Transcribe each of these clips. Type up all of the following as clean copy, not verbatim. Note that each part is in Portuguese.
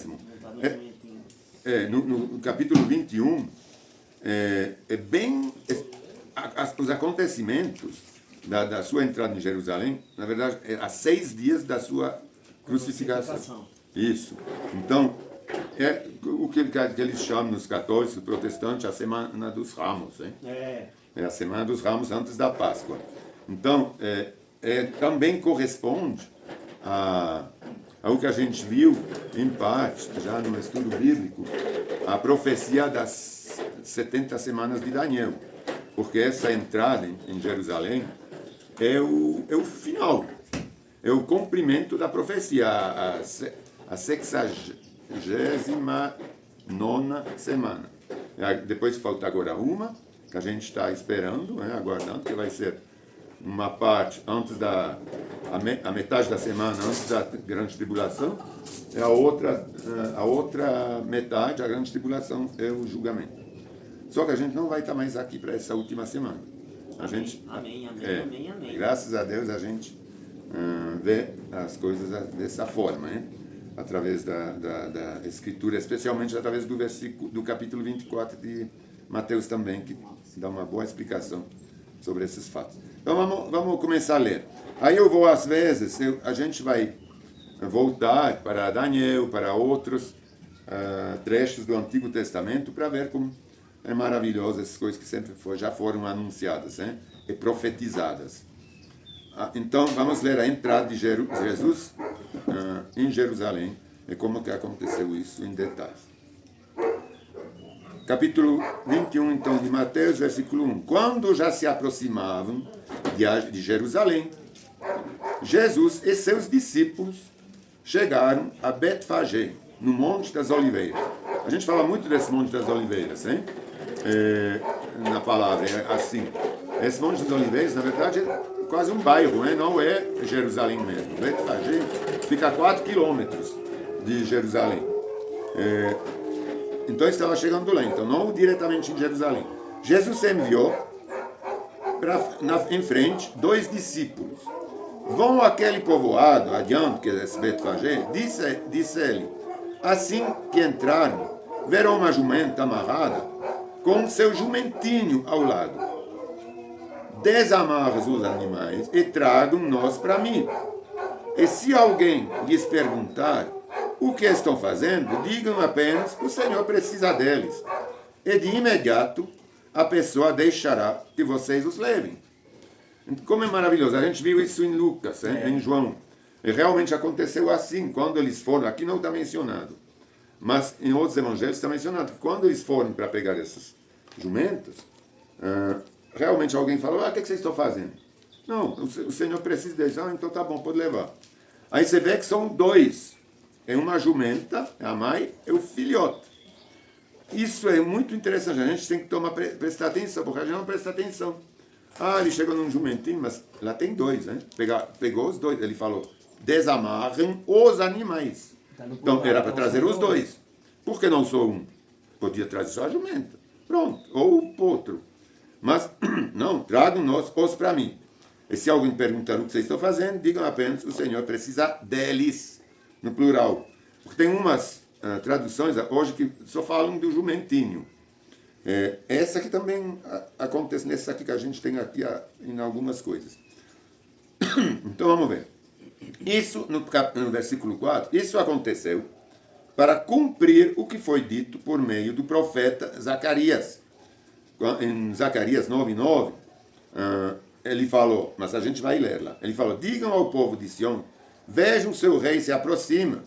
mesmo. Não está no jumentinho. No capítulo 21, é bem... os acontecimentos da sua entrada em Jerusalém, na verdade, é há 6 dias da sua crucificação. Isso. Então, é o que eles chamam nos católicos, protestantes, a Semana dos Ramos. Hein? É a Semana dos Ramos antes da Páscoa. Então, também corresponde ao que a gente viu, em parte, já no estudo bíblico, a profecia das 70 semanas de Daniel. Porque essa entrada em Jerusalém é o final, é o cumprimento da profecia, a 69ª semana. Depois falta agora uma, que a gente está esperando, né, aguardando, que vai ser uma parte antes a metade da semana antes da grande tribulação, e a outra metade, a grande tribulação, é o julgamento. Só que a gente não vai estar mais aqui para essa última semana. Amém. Graças a Deus a gente vê as coisas dessa forma, né? Através da Escritura, especialmente através do capítulo 24 de Mateus também, que dá uma boa explicação sobre esses fatos. Então vamos começar a ler. Aí eu vou, às vezes, a gente vai voltar para Daniel, para outros trechos do Antigo Testamento, para ver como é maravilhoso essas coisas que sempre já foram anunciadas, né? E profetizadas. Então, vamos ler a entrada de Jesus em Jerusalém e como que aconteceu isso em detalhes. Capítulo 21, então, de Mateus, versículo 1. Quando já se aproximavam de Jerusalém, Jesus e seus discípulos chegaram a Betfagé, no Monte das Oliveiras. A gente fala muito desse Monte das Oliveiras, hein? Na palavra, assim. Esse Monte das Oliveiras, na verdade, é quase um bairro, né? Não é Jerusalém mesmo. Betfagé fica a 4 quilômetros de Jerusalém. Então estava chegando lá, então não diretamente em Jerusalém. Jesus enviou em frente 2 discípulos. Vão àquele povoado adiante, que é Betfagé, disse ele. Assim que entraram, verão uma jumenta amarrada com seu jumentinho ao lado. Desamarre os animais e tragam-nos para mim. E se alguém lhes perguntar o que estão fazendo, digam apenas que o Senhor precisa deles. E de imediato a pessoa deixará que vocês os levem. Como é maravilhoso. A gente viu isso em Lucas, em João. E realmente aconteceu assim, quando eles foram. Aqui não está mencionado. Mas em outros evangelhos está mencionado que quando eles foram para pegar esses jumentos, realmente alguém falou, o que vocês estão fazendo? Não, o Senhor precisa deles. Então tá bom, pode levar. Aí você vê que são 2. É uma jumenta, a mãe, e o filhote. Isso é muito interessante. A gente tem que prestar atenção, porque a gente não presta atenção. Ele chegou num jumentinho, mas lá tem 2, né? Pegou os 2. Ele falou, desamarrem os animais. Então era para trazer os 2. Por que não só um? Podia trazer só a jumenta. Pronto. Ou o potro. Mas, não, tragam-nos os para mim. E se alguém perguntar o que vocês estão fazendo, digam apenas que o Senhor precisa deles, no plural. Porque tem umas traduções hoje que só falam do jumentinho. Essa aqui também acontece, nessa aqui que a gente tem aqui em algumas coisas. Então vamos ver. Isso, no versículo 4, isso aconteceu para cumprir o que foi dito por meio do profeta Zacarias. Em Zacarias 9:9, ele falou, mas a gente vai ler lá. Ele falou, digam ao povo de Sião, vejam seu rei se aproxima.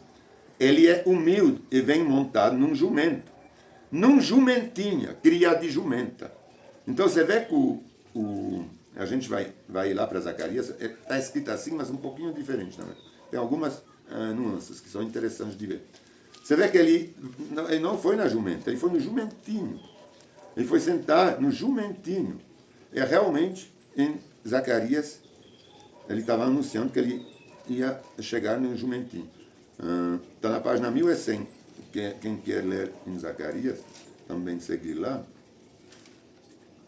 Ele é humilde e vem montado num jumento. Num jumentinha, cria de jumenta. Então você vê que a gente vai lá para Zacarias, está escrito assim, mas um pouquinho diferente também. Tem algumas nuances que são interessantes de ver. Você vê que ele não foi na jumenta, ele foi no jumentinho. Ele foi sentar no jumentinho. É realmente, em Zacarias, ele estava anunciando que ele ia chegar no jumentinho. Está na página 1100. Quem quer ler em Zacarias, também seguir lá.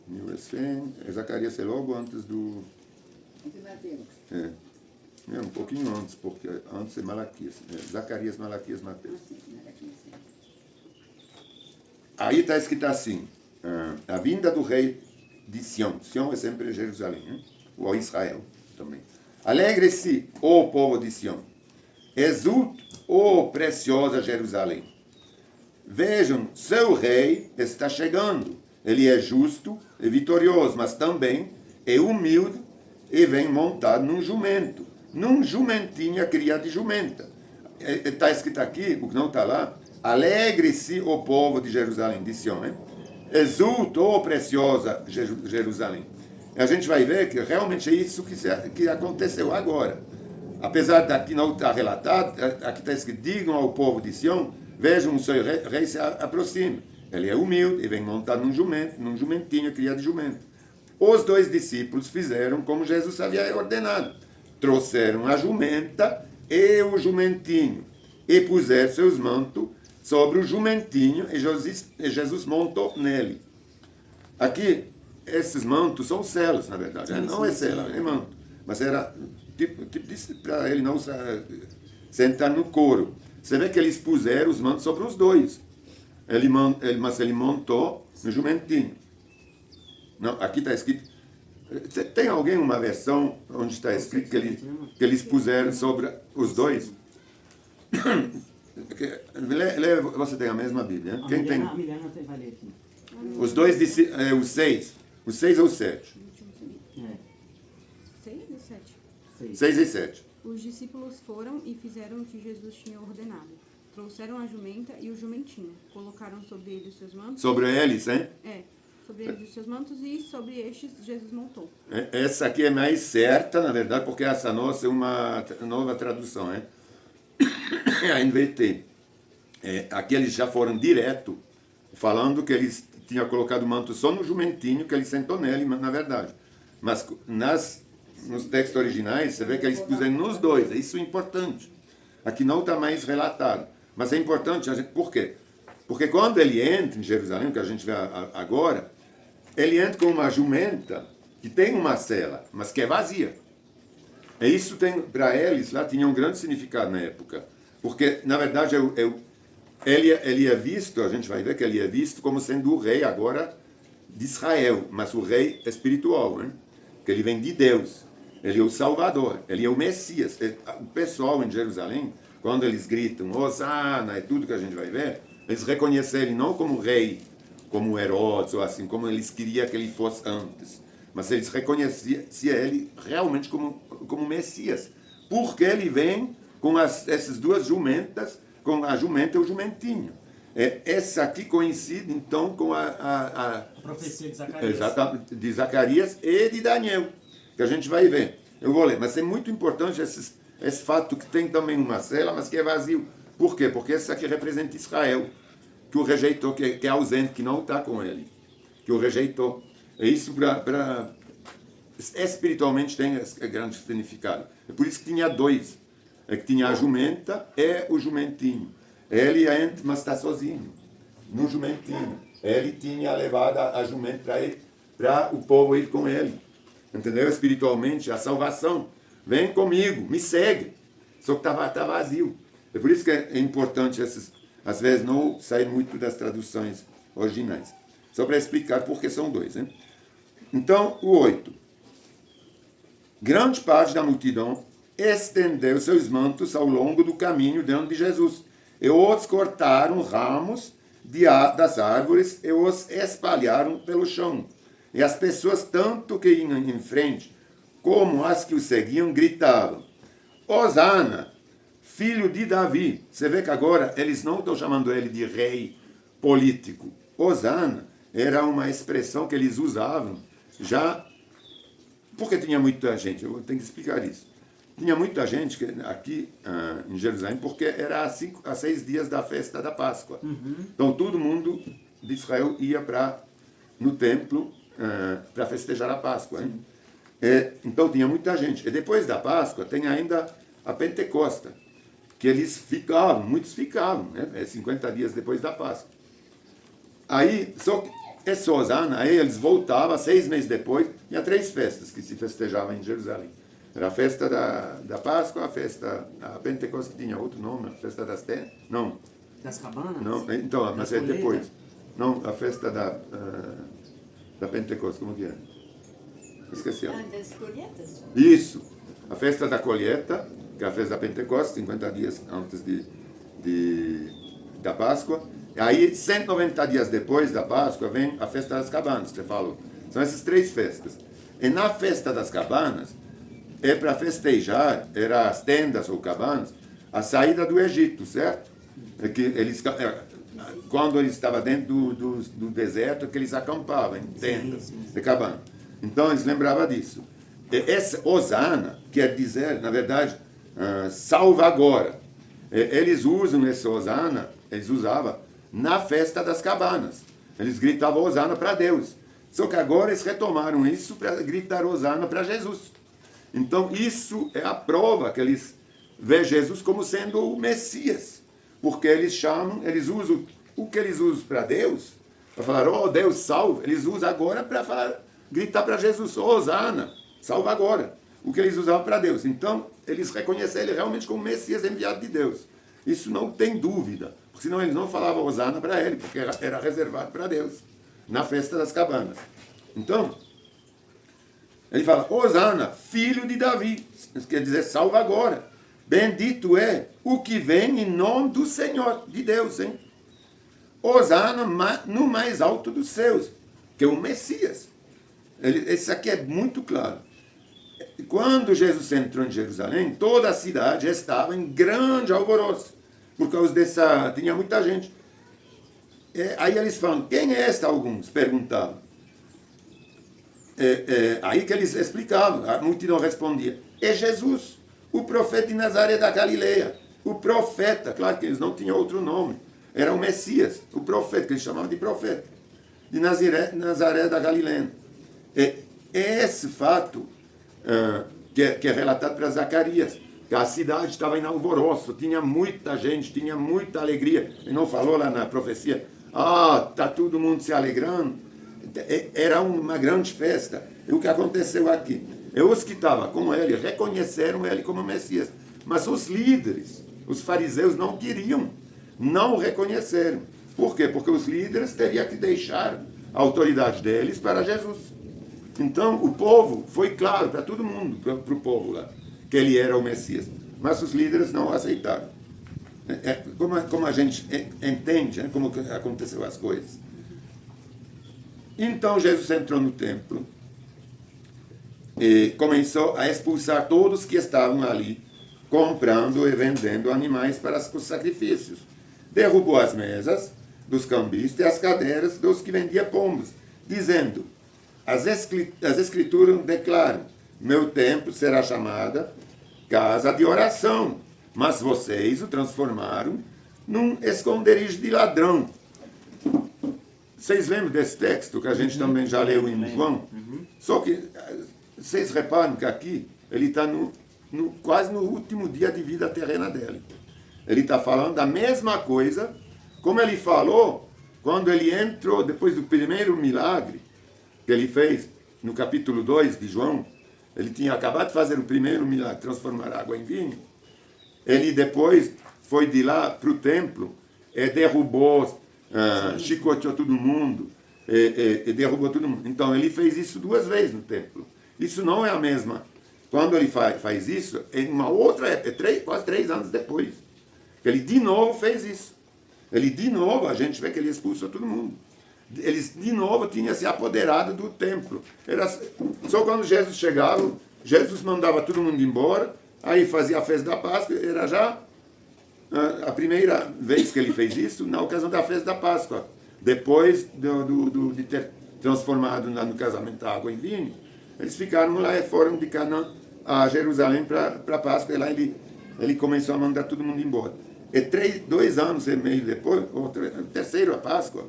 1100. Zacarias é logo antes do... um pouquinho antes, porque antes é Malaquias. Zacarias, Malaquias, Mateus. aí está escrito assim, a vinda do rei de Sião. Sião é sempre Jerusalém, hein? Ou Israel também. Alegre-se, ó povo de Sião. Exulte, ó preciosa Jerusalém. Vejam, seu rei está chegando. Ele é justo e vitorioso, mas também é humilde e vem montado num jumento. Num jumentinho criado de jumenta. Está escrito aqui, o que não está lá, alegre-se o povo de Jerusalém, de Sião, hein? Exulte, ó preciosa Jerusalém. E a gente vai ver que realmente é isso que aconteceu agora. Apesar daqui não estar relatado, aqui está escrito, digam ao povo de Sião, vejam o seu rei se aproxima. Ele é humilde e vem montado num jumentinho criado de jumento. Os 2 discípulos fizeram como Jesus havia ordenado. Trouxeram a jumenta e o jumentinho e puseram seus mantos sobre o jumentinho e Jesus montou nele. Aqui, esses mantos são celas, na verdade. Não é cela, é manto. Mas era tipo para ele não sentar no couro. Você vê que eles puseram os mantos sobre os 2. Mas ele montou no jumentinho. Não, aqui está escrito. Tem alguém uma versão onde está escrito que eles puseram sobre os 2? Você tem a mesma Bíblia, né? Quem tem? A Milena vai ler aqui. Os 2, os 6. Os 6 ou 7? 6 e 7. 6 e 7. Os discípulos foram e fizeram o que Jesus tinha ordenado. Trouxeram a jumenta e o jumentinho. Colocaram sobre eles os seus mantos. Sobre eles, hein? Sobre eles os seus mantos e sobre estes Jesus montou. Essa aqui é mais certa, na verdade, porque essa nossa é uma nova tradução, né? A NVT. Aqui eles já foram direto, falando que eles tinham colocado o manto só no jumentinho, que ele sentou nele, na verdade. Mas nos textos originais, você vê que eles puseram nos 2. Isso é importante. Aqui não está mais relatado. Mas é importante, por quê? Porque quando ele entra em Jerusalém, que a gente vê agora, ele entra com uma jumenta que tem uma cela, mas que é vazia. E isso para eles lá tinha um grande significado na época. Porque, na verdade, ele é visto, a gente vai ver que ele é visto como sendo o rei agora de Israel, mas o rei espiritual, né? Que ele vem de Deus. Ele é o Salvador, ele é o Messias. O pessoal em Jerusalém, quando eles gritam Hosana e tudo que a gente vai ver, eles reconhecem ele não como rei, como Herodes, ou assim, como eles queriam que ele fosse antes. Mas eles reconheciam ele realmente como Messias. Porque ele vem com essas 2 jumentas, com a jumenta e o jumentinho. Essa aqui coincide, então, com a profecia de Zacarias. Exatamente, de Zacarias e de Daniel, que a gente vai ver. Eu vou ler, mas é muito importante esse fato que tem também uma cela, mas que é vazio. Por quê? Porque essa aqui representa Israel, que o rejeitou, que é ausente, que não está com ele, que o rejeitou. E isso, espiritualmente, tem esse grande significado. É por isso que tinha 2. É que tinha a jumenta e o jumentinho. Ele entra, mas está sozinho, no jumentinho. Ele tinha levado a jumenta para o povo ir com ele. Entendeu? Espiritualmente, a salvação. Vem comigo, me segue. Só que está vazio. É por isso que é importante, às vezes, não sair muito das traduções originais. Só para explicar porque são 2. Né? Então, o 8. Grande parte da multidão estendeu seus mantos ao longo do caminho diante de Jesus. E outros cortaram ramos das árvores e os espalharam pelo chão. E as pessoas, tanto que iam em frente, como as que o seguiam, gritavam: Hosana, filho de Davi. Você vê que agora eles não estão chamando ele de rei político. Hosana era uma expressão que eles usavam já, porque tinha muita gente, eu tenho que explicar isso. Tinha muita gente aqui em Jerusalém, porque era a 6 dias da festa da Páscoa. Então todo mundo de Israel ia no templo para festejar a Páscoa. Hein? Então tinha muita gente. E depois da Páscoa tem ainda a Pentecosta, que muitos ficavam, né? 50 dias depois da Páscoa. Aí, só que essa Hosana, aí eles voltavam 6 meses depois, tinha 3 festas que se festejavam em Jerusalém. Era a festa da Páscoa, a Pentecostes, que tinha outro nome, a festa das tendas. Não. Das cabanas? Não, então, mas é depois. Não, a festa da Pentecostes, como que é? Esqueci. Das colheitas? Isso, a festa da colheita, que é a festa da Pentecostes, 50 dias antes da Páscoa. E aí, 190 dias depois da Páscoa, vem a festa das cabanas, que você falou. São essas 3 festas. E na festa das cabanas, é para festejar, era as tendas ou cabanas, a saída do Egito, certo? É que eles, quando eles estavam dentro do deserto, que eles acampavam em tendas de cabana. Então eles lembravam disso. E essa Hosana quer dizer, na verdade, salva agora. Eles usam esse Hosana, eles usavam na festa das cabanas. Eles gritavam Hosana para Deus. Só que agora eles retomaram isso para gritar Hosana para Jesus. Então isso é a prova que eles veem Jesus como sendo o Messias. Porque eles usam o que eles usam para Deus, para falar, oh Deus, salva. Eles usam agora para falar, gritar para Jesus, oh, Hosana, salva agora. O que eles usavam para Deus. Então, eles reconhecem ele realmente como Messias enviado de Deus. Isso não tem dúvida. Porque senão eles não falavam Hosana para ele, porque era reservado para Deus, na festa das cabanas. Então, ele fala, Hosana, filho de Davi. Isso quer dizer, salva agora. Bendito é o que vem em nome do Senhor, de Deus, hein? Hosana no mais alto dos céus, que é o Messias. Esse aqui é muito claro. Quando Jesus entrou em Jerusalém, toda a cidade estava em grande alvoroço, por causa tinha muita gente. Aí eles falam, quem é esta? Alguns perguntavam. Aí que eles explicavam, a multidão respondia, é Jesus, o profeta de Nazaré da Galileia. O profeta, claro que eles não tinham outro nome, era o Messias, o profeta, que eles chamavam de profeta, de Nazaré da Galileia. Esse fato que é relatado para Zacarias, que a cidade estava em alvoroço, tinha muita gente, tinha muita alegria. Ele não falou lá na profecia, está todo mundo se alegrando. Era uma grande festa. E o que aconteceu aqui? Os que estavam com ele reconheceram ele como Messias. Mas os líderes, os fariseus, não queriam, não o reconheceram. Por quê? Porque os líderes teriam que deixar a autoridade deles para Jesus. Então, o povo, foi claro para todo mundo, para o povo lá, que ele era o Messias. Mas os líderes não o aceitaram. Como a gente entende, né, como aconteceu as coisas. Então, Jesus entrou no templo e começou a expulsar todos que estavam ali, comprando e vendendo animais para os sacrifícios. Derrubou as mesas dos cambistas e as cadeiras dos que vendiam pombos, dizendo, as escrituras declaram, meu templo será chamada casa de oração, mas vocês o transformaram num esconderijo de ladrão. Vocês lembram desse texto que a gente também já leu em João? Só que vocês reparam que aqui ele está quase no último dia de vida terrena dele. Ele está falando da mesma coisa como ele falou quando ele entrou, depois do primeiro milagre que ele fez no capítulo 2 de João. Ele tinha acabado de fazer o primeiro milagre, transformar água em vinho. Ele depois foi de lá para o templo e derrubou, chicoteou todo mundo, e derrubou todo mundo. Então ele fez isso 2 vezes no templo. Isso não é a mesma. Quando ele faz isso, em uma outra época, quase 3 anos depois, ele de novo fez isso. Ele de novo, a gente vê que ele expulsou todo mundo. Eles de novo tinham se apoderado do templo. Só quando Jesus chegava, Jesus mandava todo mundo embora, aí fazia a festa da Páscoa, era já a primeira vez que ele fez isso, na ocasião da festa da Páscoa. Depois de ter transformado no casamento a água em vinho, eles ficaram lá e foram de Canaã a Jerusalém para a Páscoa, e lá ele começou a mandar todo mundo embora. E 2 anos e meio depois, terceiro a Páscoa,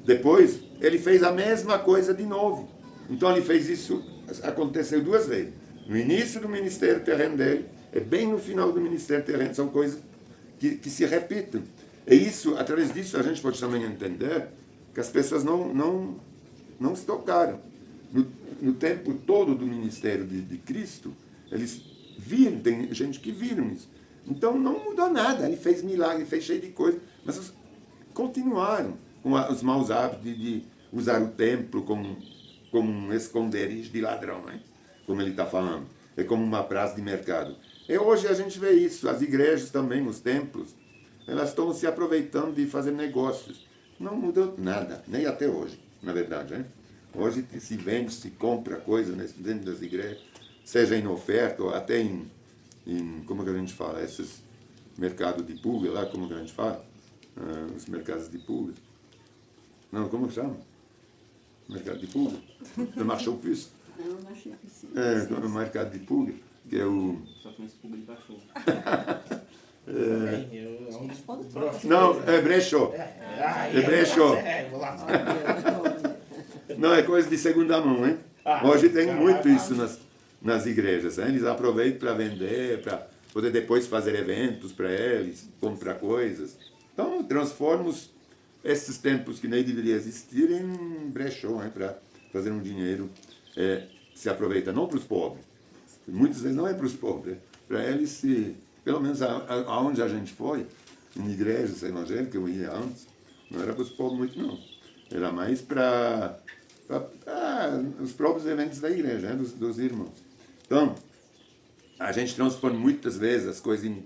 depois, ele fez a mesma coisa de novo. Então ele fez isso, aconteceu 2 vezes. No início do ministério terreno dele, e bem no final do ministério terreno, são coisas que se repetem. E isso, através disso, a gente pode também entender que as pessoas não se tocaram. No tempo todo do ministério de Cristo, eles viram, tem gente que viram isso. Então não mudou nada, ele fez milagre, fez cheio de coisas, mas continuaram. com os maus hábitos de usar o templo como um esconderijo de ladrão, né? Como ele está falando. É como uma praça de mercado. E hoje a gente vê isso, as igrejas também, os templos, elas estão se aproveitando de fazer negócios. Não mudou nada, nem até hoje, na verdade. Né? Hoje se vende, se compra coisa dentro das igrejas, seja em oferta ou até em como que a gente fala, esses mercados de pulga lá, como que a gente fala? Os mercados de pulga. Não, como que chama? Mercado de pulga? Le marché aux puces. Não, não achei que sim. No mercado de pulga, que é o... Só conheço pulga de cachorro. Não, é brechó. É brechó. Não, é coisa de segunda mão, hein? Hoje tem muito isso nas igrejas. Hein? Eles aproveitam para vender, para poder depois fazer eventos para eles, comprar coisas. Então, transformamos esses templos que nem deveriam existir em brechó, hein? Para fazer um dinheiro. Se aproveita não para os pobres. Muitas vezes não é para os pobres. Para eles, pelo menos aonde a gente foi, em igrejas evangélicas, eu ia antes, não era para os pobres muito, não. Era mais para os próprios eventos da igreja, né, dos irmãos. Então, a gente transforma muitas vezes as coisas em...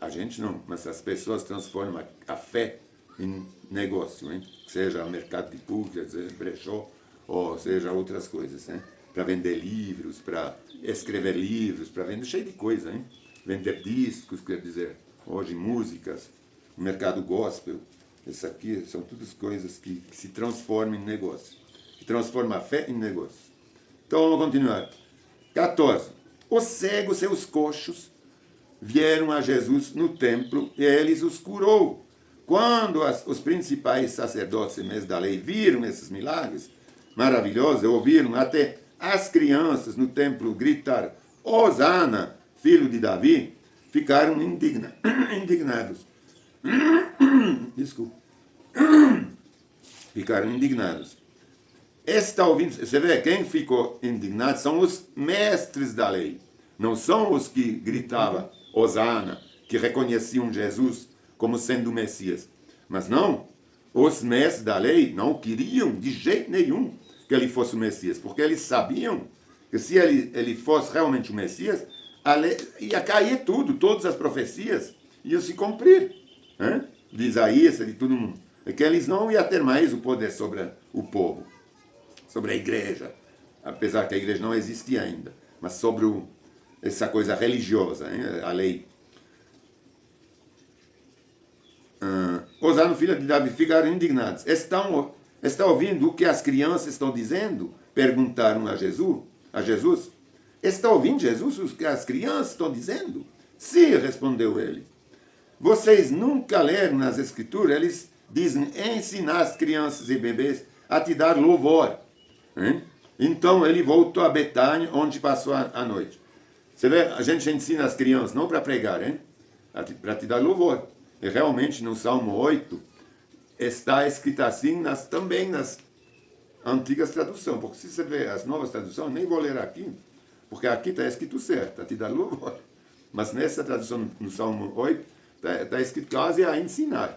A gente não, mas as pessoas transformam a fé em negócio, hein? Seja mercado de pulga, seja brechó, ou seja outras coisas, né? Para vender livros, para escrever livros, para vender cheio de coisa, hein? Vender discos, quer dizer, hoje músicas, o mercado gospel, isso aqui são todas coisas que se transformam em negócio, que transformam a fé em negócio. Então vamos continuar. 14. Os cegos e os coxos vieram a Jesus no templo e eles os curou. Quando os principais sacerdotes e mestres da lei viram esses milagres maravilhosos, ouviram até as crianças no templo gritar Hosana, filho de Davi, ficaram indignados. Desculpa. Ficaram indignados. Está ouvindo, você vê, quem ficou indignado são os mestres da lei. Não são os que gritavam Hosana, que reconheciam Jesus como sendo o Messias. Mas não, os mestres da lei não queriam de jeito nenhum que ele fosse o Messias, porque eles sabiam que se ele fosse realmente o Messias, a lei, ia cair tudo, todas as profecias iam se cumprir, né? De Isaías, de todo mundo. É que eles não iam ter mais o poder sobre o povo, sobre a igreja, apesar que a igreja não existia ainda, mas sobre essa coisa religiosa, hein? A lei. Hosana, filho de Davi, ficaram indignados. Está ouvindo o que as crianças estão dizendo? Perguntaram a Jesus. Está ouvindo, Jesus, o que as crianças estão dizendo? Sim, respondeu ele. Vocês nunca leram nas Escrituras? Eles dizem, ensinar as crianças e bebês a te dar louvor. Hein? Então ele voltou a Betânia, onde passou a noite. Você vê, a gente ensina as crianças, não para pregar, hein? Para te dar louvor. E realmente no Salmo 8 está escrito assim também nas antigas traduções. Porque se você vê as novas traduções, nem vou ler aqui, porque aqui está escrito certo, a te dar louvor. Mas nessa tradução, no Salmo 8, está escrito quase a ensinar,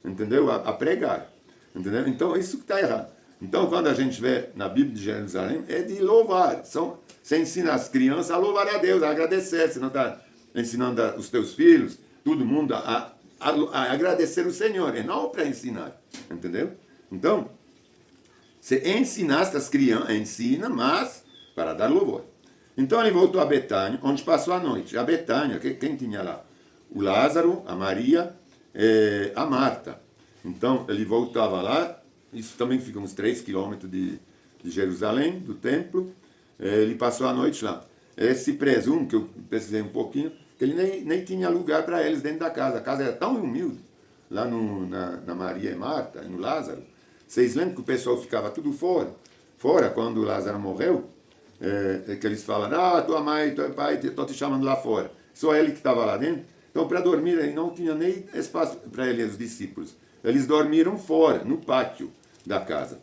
entendeu? A pregar, entendeu? Então isso que está errado. Então quando a gente vê na Bíblia de Jerusalém, é de louvar. Você ensina as crianças a louvar a Deus, a agradecer. Você não está ensinando os teus filhos, todo mundo a agradecer o Senhor, e não para ensinar, entendeu? Então, você ensinaste as crianças, ensina, mas para dar louvor. Então ele voltou a Betânia, onde passou a noite. A Betânia, quem tinha lá? O Lázaro, a Maria, a Marta. Então ele voltava lá, isso também fica uns 3 quilômetros de Jerusalém, do templo. Ele passou a noite lá. Se presume, que eu pesquisei um pouquinho, que ele nem tinha lugar para eles dentro da casa. A casa era tão humilde, lá na Maria e Marta, no Lázaro. Vocês lembram que o pessoal ficava tudo fora quando o Lázaro morreu? Que eles falam, tua mãe, teu pai, estão te chamando lá fora. Só ele que estava lá dentro. Então, para dormir, ele não tinha nem espaço para eles, os discípulos. Eles dormiram fora, no pátio da casa.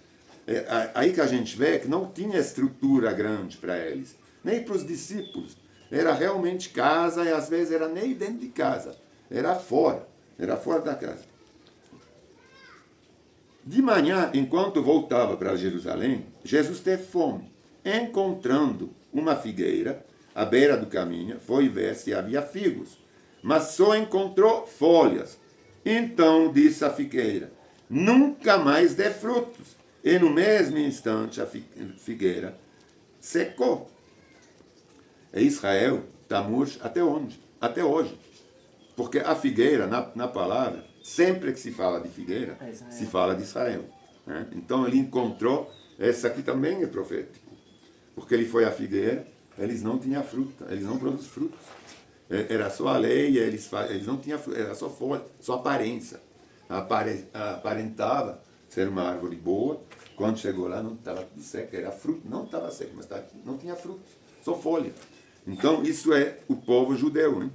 Aí que a gente vê que não tinha estrutura grande para eles, nem para os discípulos. Era realmente casa, e às vezes era nem dentro de casa, era fora da casa. De manhã, enquanto voltava para Jerusalém, Jesus teve fome. Encontrando uma figueira à beira do caminho, foi ver se havia figos, mas só encontrou folhas. Então disse a figueira: nunca mais dê frutos. E no mesmo instante a figueira secou. E Israel está murcho até onde? Até hoje. Porque a figueira, na palavra, sempre que se fala de figueira, se fala de Israel. Né? Então ele encontrou, essa aqui também é profético. Porque ele foi à figueira, eles não tinham fruta, eles não produzem frutos. Era só a lei, eles não tinham fruta, era só folha, só aparência. Aparentava ser uma árvore boa, quando chegou lá não estava tudo seco, era fruto, não estava seco, mas não tinha frutos, só folha. Então isso é o povo judeu, né?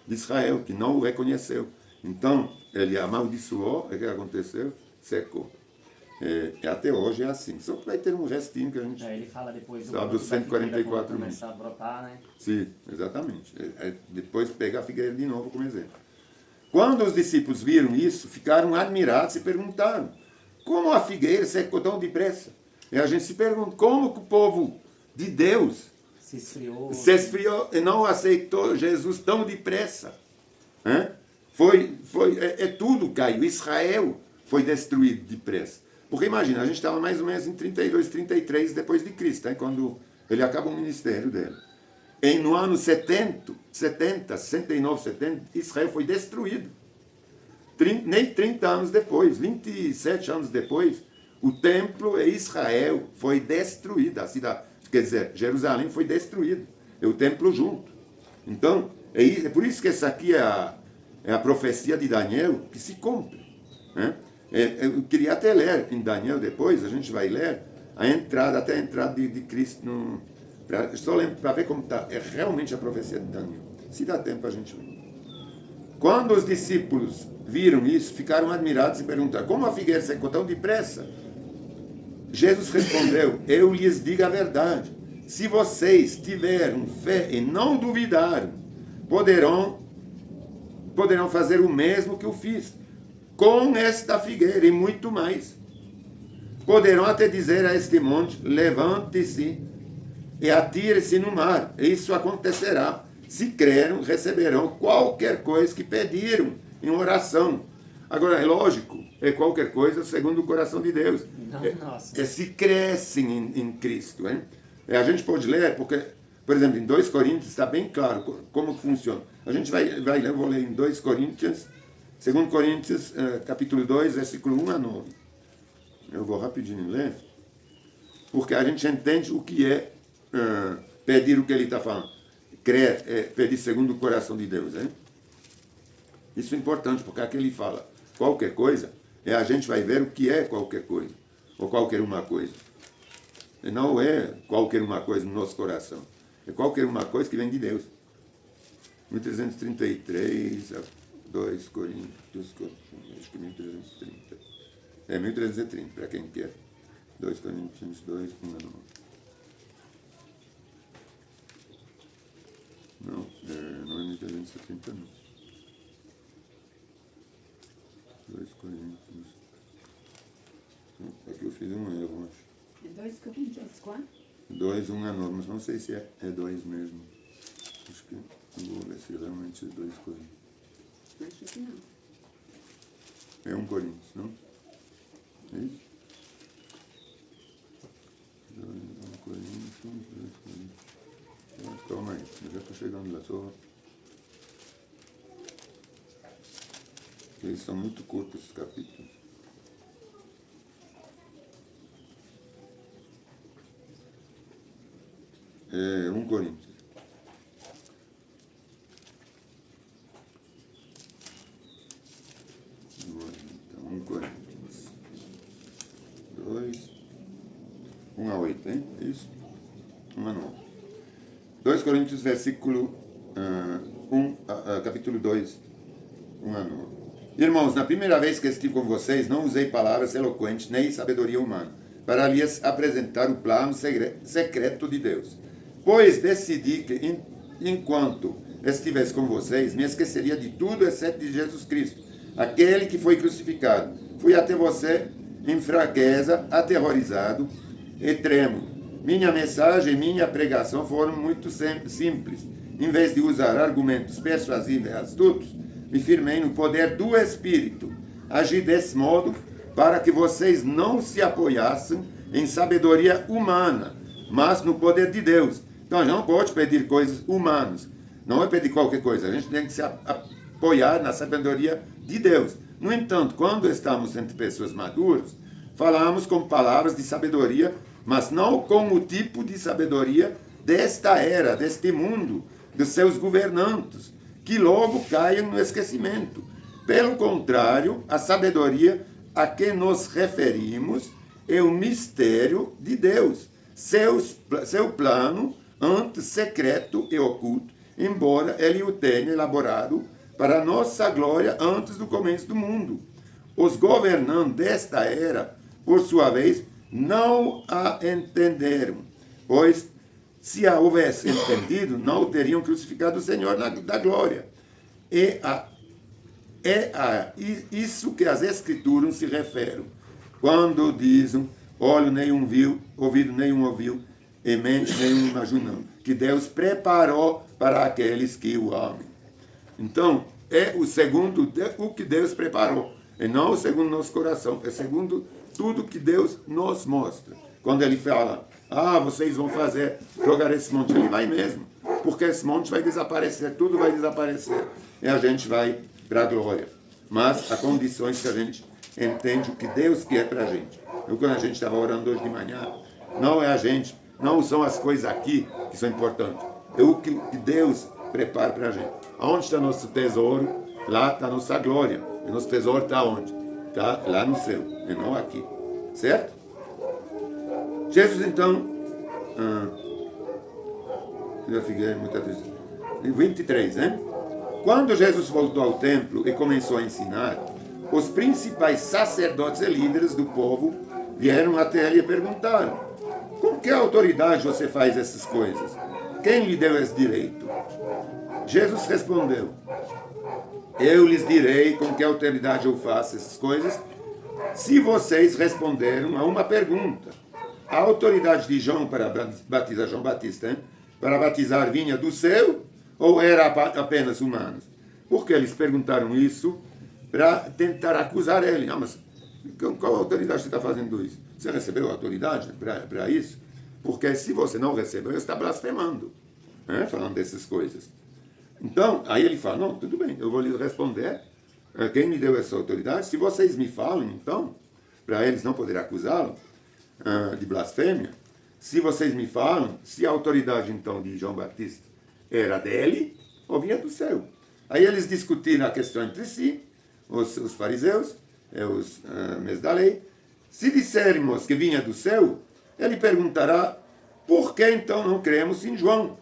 De Israel, que não o reconheceu. Então, ele amaldiçoou, o que aconteceu? Secou. E até hoje é assim. Só que vai ter um restinho que a gente... Ele fala depois sabe dos 144 mil. Começar a brotar, né? Sim, exatamente. Depois pega a figueira de novo como exemplo. Quando os discípulos viram isso, ficaram admirados e perguntaram: como a figueira secou tão depressa? E a gente se pergunta, como que o povo de Deus se esfriou e não aceitou Jesus tão depressa? Tudo caiu. Israel foi destruído depressa. Porque imagina, a gente estava mais ou menos em 32, 33 depois de Cristo, quando ele acabou o ministério dele. No ano 69, 70, Israel foi destruído. Nem 30 anos depois, 27 anos depois, o templo em Israel foi destruído. A cidade, quer dizer, Jerusalém foi destruído. E o templo junto. Então, é por isso que essa aqui é a profecia de Daniel que se cumpre. Né? Eu queria até ler em Daniel depois, a gente vai ler até a entrada de Cristo só para ver como está. É realmente a profecia de Daniel. Se dá tempo a gente ver. Quando os discípulos viram isso, ficaram admirados e perguntaram: como a figueira secou tão depressa? Jesus respondeu: eu lhes digo a verdade. Se vocês tiverem fé e não duvidarem, poderão fazer o mesmo que eu fiz com esta figueira e muito mais. Poderão até dizer a este monte: levante-se e atire-se no mar. E isso acontecerá. Se creram, receberão qualquer coisa que pediram em oração. Agora, é lógico, é qualquer coisa segundo o coração de Deus. Se crescem em Cristo. Hein? A gente pode ler, porque, por exemplo, em 2 Coríntios está bem claro como funciona. A gente vai ler, eu vou ler em 2 Coríntios, 2 Coríntios, capítulo 2, versículo 1 a 9. Eu vou rapidinho ler, porque a gente entende o que é pedir o que ele está falando. Crer, pedir segundo o coração de Deus. Hein? Isso é importante, porque aqui ele fala qualquer coisa, a gente vai ver o que é qualquer coisa, ou qualquer uma coisa. E não é qualquer uma coisa no nosso coração, é qualquer uma coisa que vem de Deus. 1333, 2 Coríntios, acho que 1330. 1330, para quem quer. 2 Coríntios 2, 1 a 9. Não, não é 1370, não. 2 Coríntios. Aqui eu fiz um erro, acho. É 2 Coríntios, quanto? 2, 1 a 9, mas não sei se é 2 mesmo. Acho que vou ver se realmente é 2 Coríntios. Acho que não. É 1 Coríntios, não? É isso? 1 Coríntios, 2 Coríntios. Calma aí, eu já estou chegando lá, só. Eles são muito curtos, esses capítulos. É 1 Coríntios. Então, 1 Coríntios. 2, 1 a 8, hein? Isso? 1 a 9. 2 Coríntios, versículo capítulo 2, 1 a 9. Irmãos, na primeira vez que estive com vocês, não usei palavras eloquentes nem sabedoria humana, para lhes apresentar o plano secreto de Deus. Pois decidi que, enquanto estivesse com vocês, me esqueceria de tudo exceto de Jesus Cristo, aquele que foi crucificado. Fui até você em fraqueza, aterrorizado e tremo. Minha mensagem e minha pregação foram muito simples. Em vez de usar argumentos persuasivos e astutos, me firmei no poder do Espírito. Agi desse modo para que vocês não se apoiassem em sabedoria humana, mas no poder de Deus. Então a gente não pode pedir coisas humanas, não é pedir qualquer coisa, a gente tem que se apoiar na sabedoria de Deus. No entanto, quando estamos entre pessoas maduras, falamos com palavras de sabedoria, mas não com o tipo de sabedoria desta era, deste mundo, dos seus governantes, que logo caem no esquecimento. Pelo contrário, a sabedoria a que nos referimos é o mistério de Deus, seu plano antes secreto e oculto, embora ele o tenha elaborado para nossa glória antes do começo do mundo. Os governantes desta era, por sua vez, não a entenderam, pois se a houvessem entendido, não teriam crucificado o Senhor da glória. É a isso que as Escrituras se referem, quando dizem, olho nenhum viu, ouvido nenhum ouviu, e mente nenhum imaginou, que Deus preparou para aqueles que o amam. Então, é o segundo o que Deus preparou, e não o segundo nosso coração, é segundo tudo que Deus nos mostra. Quando ele fala, vocês vão jogar esse monte, ele vai mesmo, porque esse monte vai desaparecer, tudo vai desaparecer, e a gente vai para a glória. Mas há condições que a gente entende o que Deus quer para a gente. Quando a gente estava orando hoje de manhã, não é a gente, não são as coisas aqui que são importantes, é o que Deus prepara para a gente. Onde está nosso tesouro? Lá está nossa glória. E nosso tesouro está onde? Está lá no céu, e não aqui. Certo? Jesus, então, eu fiquei muito triste. 23, né? Quando Jesus voltou ao templo e começou a ensinar, os principais sacerdotes e líderes do povo vieram até ele e perguntaram: com que autoridade você faz essas coisas? Quem lhe deu esse direito? Jesus respondeu: eu lhes direi com que autoridade eu faço essas coisas, se vocês responderam a uma pergunta. A autoridade de João para batizar, João Batista, para batizar vinha do céu ou era apenas humanos? Porque eles perguntaram isso para tentar acusar ele. Mas com qual autoridade você está fazendo isso? Você recebeu autoridade para isso? Porque se você não recebeu, você está blasfemando, falando dessas coisas. Então, aí ele fala, não, tudo bem, eu vou lhe responder quem me deu essa autoridade. Se vocês me falam, então, para eles não poderem acusá-lo de blasfêmia, se vocês me falam, se a autoridade, então, de João Batista era dele ou vinha do céu. Aí eles discutiram a questão entre si, os fariseus, os mestres da lei. Se dissermos que vinha do céu, ele perguntará, por que então não cremos em João?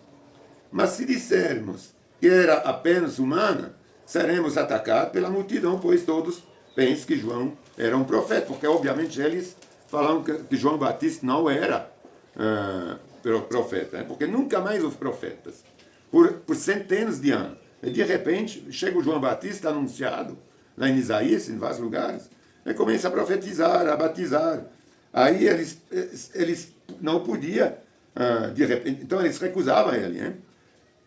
Mas se dissermos que era apenas humana, seremos atacados pela multidão, pois todos pensam que João era um profeta, porque obviamente eles falam que João Batista não era profeta, porque nunca mais houve profetas, por centenas de anos. E de repente chega o João Batista anunciado, lá em Isaías, em vários lugares, e começa a profetizar, a batizar. Aí eles não podiam, de repente, então eles recusavam ele,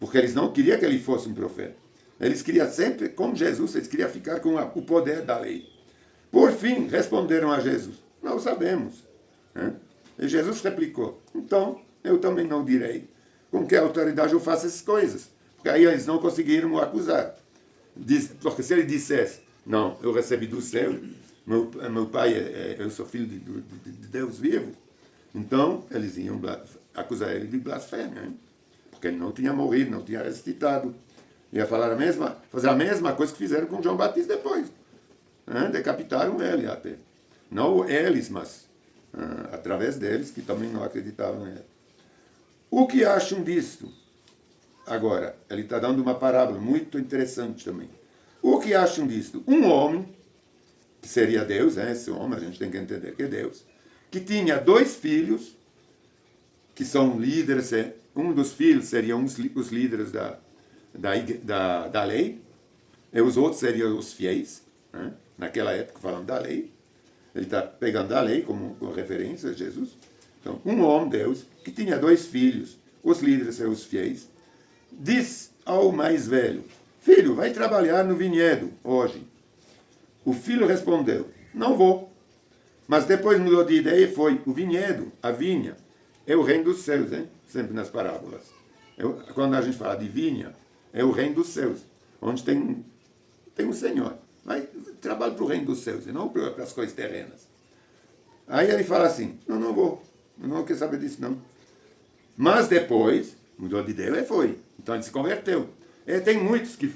porque eles não queriam que ele fosse um profeta. Eles queriam sempre, como Jesus, eles queriam ficar com o poder da lei. Por fim, responderam a Jesus, não sabemos. E Jesus replicou, então, eu também não direi com que autoridade eu faço essas coisas. Porque aí eles não conseguiram o acusar. Porque se ele dissesse, não, eu recebi do céu, meu pai, eu sou filho de Deus vivo, então eles iam acusar ele de blasfêmia, porque ele não tinha morrido, não tinha ressuscitado. Ia fazer a mesma coisa que fizeram com João Batista depois. Decapitaram ele até. Não eles, mas através deles, que também não acreditavam nele. O que acham disso? Agora, ele está dando uma parábola muito interessante também. O que acham disso? Um homem, que seria Deus, esse homem, a gente tem que entender que é Deus, que tinha 2 filhos, que são líderes, um dos filhos seriam os líderes da lei, e os outros seriam os fiéis, naquela época falando da lei. Ele está pegando a lei como referência a Jesus. Então, um homem, Deus, que tinha 2 filhos, os líderes e os fiéis, diz ao mais velho: filho, vai trabalhar no vinhedo hoje. O filho respondeu: não vou. Mas depois mudou de ideia e foi. O vinhedo, a vinha, é o reino dos céus, hein? Sempre nas parábolas. Quando a gente fala de vinha, é o reino dos céus, onde tem um Senhor. Vai, trabalha para o reino dos céus e não para as coisas terrenas. Aí ele fala assim: não vou. Eu não quero saber disso, não. Mas depois, mudou de ideia e foi. Então ele se converteu. Tem muitos que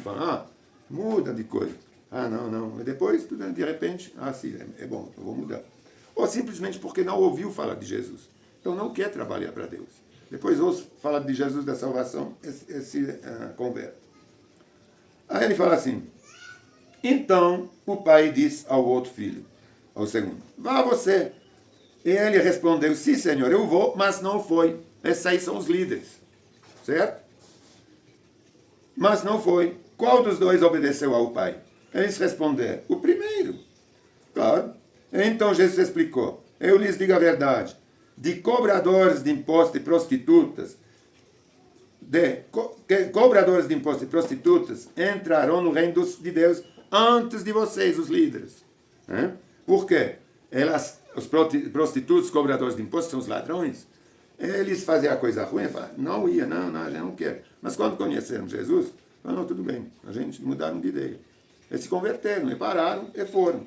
falam: muda de coisa. Não. E depois, de repente, sim, é bom, eu vou mudar. Ou simplesmente porque não ouviu falar de Jesus. Então não quer trabalhar para Deus. Depois ouve falar de Jesus, da salvação, e se converte. Aí ele fala assim: então o pai diz ao outro filho, ao segundo: vá você. E ele respondeu: sim, senhor, eu vou, mas não foi. Esses aí são os líderes, certo? Mas não foi. Qual dos dois obedeceu ao pai? Eles responderam: o primeiro. Claro. Então Jesus explicou: eu lhes digo a verdade, de cobradores de impostos e prostitutas, cobradores de impostos e prostitutas entrarão no reino de Deus antes de vocês, os líderes. Por quê? Os prostitutos, cobradores de impostos, são os ladrões. Eles faziam a coisa ruim, não ia, a gente não quer. Mas quando conheceram Jesus, falaram: não, tudo bem, a gente mudaram de ideia. Eles se converteram, e pararam e foram.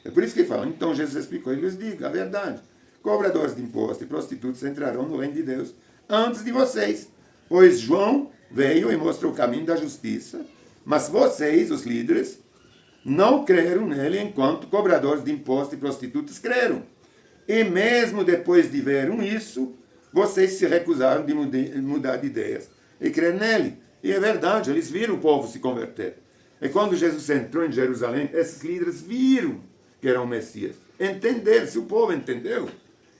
É por isso que falam: então Jesus explicou, ele lhes diga a verdade. Cobradores de impostos e prostitutas entrarão no reino de Deus antes de vocês. Pois João veio e mostrou o caminho da justiça, mas vocês, os líderes, não creram nele enquanto cobradores de impostos e prostitutas creram. E mesmo depois de verem isso, vocês se recusaram de mudar de ideias e crer nele. E é verdade, eles viram o povo se converter. E quando Jesus entrou em Jerusalém, esses líderes viram que era o Messias. Entenderam, se o povo entendeu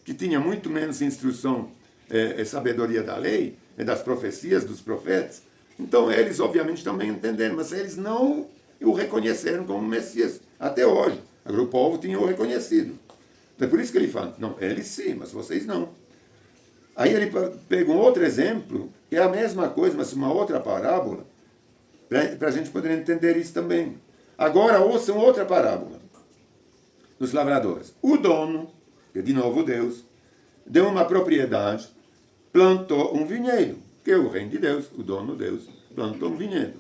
que tinha muito menos instrução e sabedoria da lei e das profecias dos profetas, então eles obviamente também entenderam, mas eles não o reconheceram como Messias. Até hoje. Agora o povo tinha o reconhecido. Então é por isso que ele fala: não, eles sim, mas vocês não. Aí ele pegou um outro exemplo, que é a mesma coisa, mas uma outra parábola, para a gente poder entender isso também. Agora ouçam outra parábola dos lavradores. O dono, que é de novo Deus, deu uma propriedade, plantou um vinhedo, que é o reino de Deus, o dono Deus, plantou um vinhedo.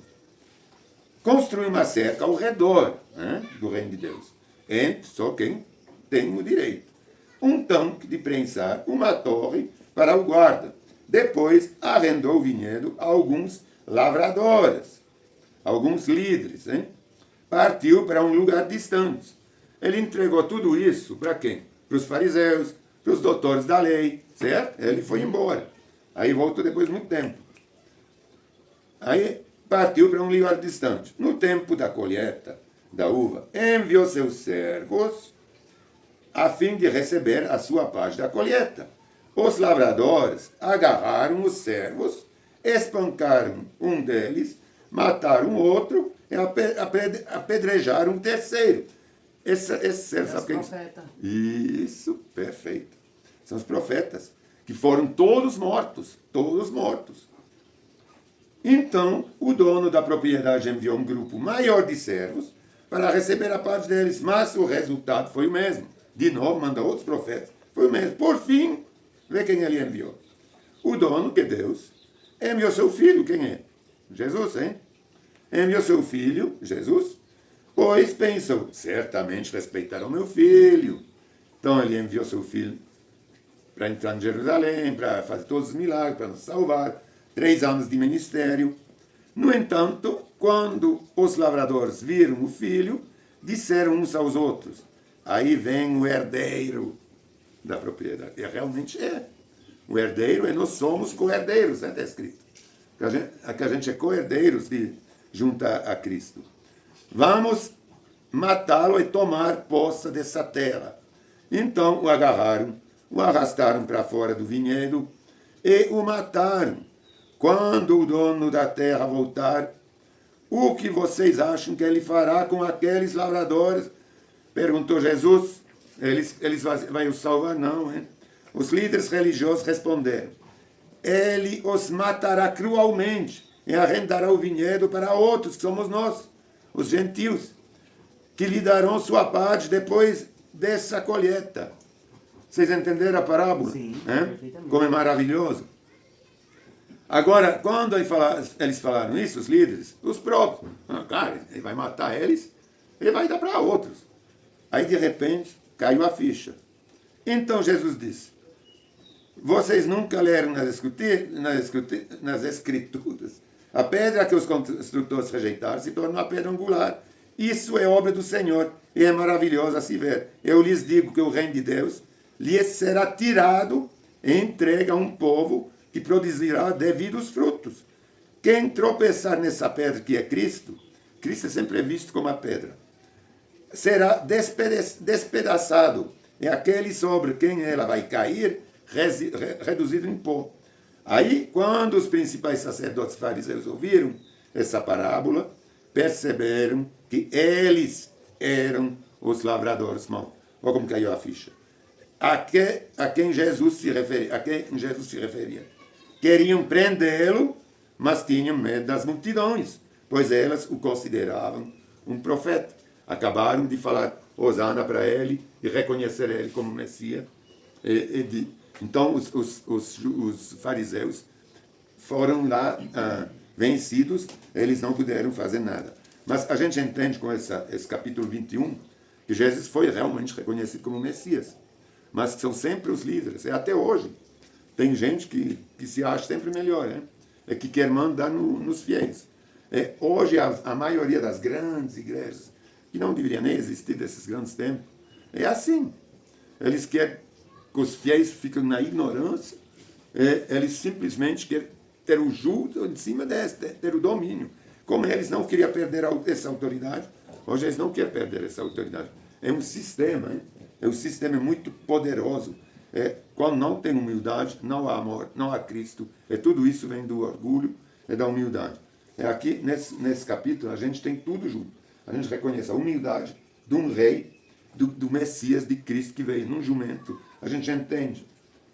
Construiu uma cerca ao redor do reino de Deus. Entre só quem tem o direito. Um tanque de prensar, uma torre para o guarda. Depois arrendou o vinhedo a alguns lavradores, alguns líderes. Partiu para um lugar distante. Ele entregou tudo isso para quem? Para os fariseus, para os doutores da lei, certo? Ele foi embora. Aí voltou depois de muito tempo. Aí partiu para um lugar distante. No tempo da colheita da uva, enviou seus servos a fim de receber a sua parte da colheita. Os lavradores agarraram os servos, espancaram um deles, mataram outro e apedrejaram um terceiro. Esse servo, sabe quem? Isso, perfeito. São os profetas, que foram todos mortos, todos mortos. Então, o dono da propriedade enviou um grupo maior de servos para receber a parte deles, mas o resultado foi o mesmo. De novo, manda outros profetas, foi o mesmo. Por fim, vê quem ele enviou. O dono, que é Deus, enviou seu filho, quem é? Jesus, hein? Enviou seu filho, Jesus, pois pensou: certamente respeitarão meu filho. Então ele enviou seu filho para entrar em Jerusalém, para fazer todos os milagres, para nos salvar. 3 anos de ministério. No entanto, quando os lavradores viram o filho, disseram uns aos outros: aí vem o herdeiro da propriedade. E realmente é. O herdeiro, e nós somos co-herdeiros, está escrito. Que a gente é co-herdeiros junto a Cristo. Vamos matá-lo e tomar posse dessa terra. Então o agarraram, o arrastaram para fora do vinhedo e o mataram. Quando o dono da terra voltar, o que vocês acham que ele fará com aqueles lavradores? Perguntou Jesus. eles vão os salvar, não, hein? Os líderes religiosos responderam: ele os matará cruelmente e arrendará o vinhedo para outros, que somos nós, os gentios, que lhe darão sua parte depois dessa colheita. Vocês entenderam a parábola? Sim, perfeitamente. Como é maravilhoso. Agora, quando eles falaram isso, os líderes, os próprios, cara, ele vai matar eles, ele vai dar para outros. Aí, de repente, caiu a ficha. Então Jesus disse: vocês nunca leram nas Escrituras: a pedra que os construtores rejeitaram se tornou a pedra angular. Isso é obra do Senhor e é maravilhoso a se ver. Eu lhes digo que o reino de Deus lhes será tirado e entregue a um povo que produzirá devidos frutos. Quem tropeçar nessa pedra que é Cristo, Cristo é sempre visto como a pedra, será despedaçado, e aquele sobre quem ela vai cair, reduzido em pó. Aí, quando os principais sacerdotes fariseus ouviram essa parábola, perceberam que eles eram os lavradores maus. Olha como caiu a ficha. A quem Jesus se referia. Queriam prendê-lo, mas tinham medo das multidões, pois elas o consideravam um profeta. Acabaram de falar hosana para ele e reconhecer ele como Messias. Então os fariseus foram lá vencidos, eles não puderam fazer nada. Mas a gente entende com esse capítulo 21 que Jesus foi realmente reconhecido como Messias, mas que são sempre os líderes, até hoje. Tem gente que se acha sempre melhor, né? É que quer mandar nos fiéis. Hoje a maioria das grandes igrejas, que não deveria nem existir desses grandes templos, é assim. Eles querem que os fiéis fiquem na ignorância, eles simplesmente querem ter o jugo em cima ter o domínio. Como eles não queriam perder essa autoridade, hoje eles não querem perder essa autoridade. É um sistema, hein? É um sistema muito poderoso. Quando não tem humildade, não há amor, não há Cristo. Tudo isso vem do orgulho e da humildade. Aqui, nesse capítulo, a gente tem tudo junto. A gente reconhece a humildade de um rei, do Messias, de Cristo, que veio num jumento. A gente entende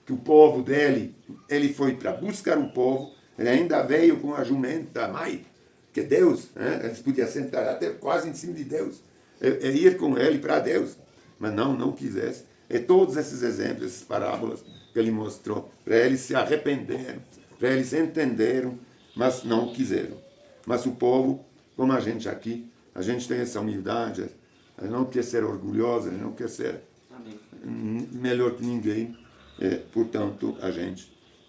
que o povo dele, ele foi para buscar o povo, ele ainda veio com a jumenta mãe, que é Deus, né? Eles podiam sentar até quase em cima de Deus, ir com ele para Deus, mas não quisesse. Todos esses exemplos, essas parábolas que ele mostrou, para eles se arrependeram, para eles entenderam, mas não quiseram. Mas o povo, como a gente aqui, a gente tem essa humildade, a gente não quer ser orgulhoso, a gente não quer ser melhor que ninguém, portanto,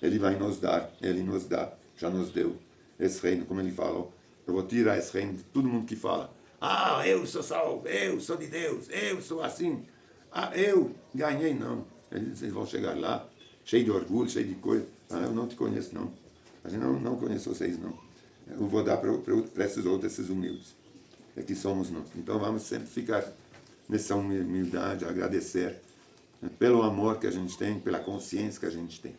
ele vai nos dar, ele nos dá, já nos deu esse reino, como ele falou. Eu vou tirar esse reino de todo mundo que fala: eu sou salvo, eu sou de Deus, eu sou assim, eu ganhei, não. Eles vão chegar lá, cheio de orgulho, cheio de coisa. Eu não te conheço, não. A gente não conhece vocês, não. Eu vou dar para esses outros, esses humildes. Que somos nós. Então vamos sempre ficar nessa humildade, agradecer pelo amor que a gente tem, pela consciência que a gente tem.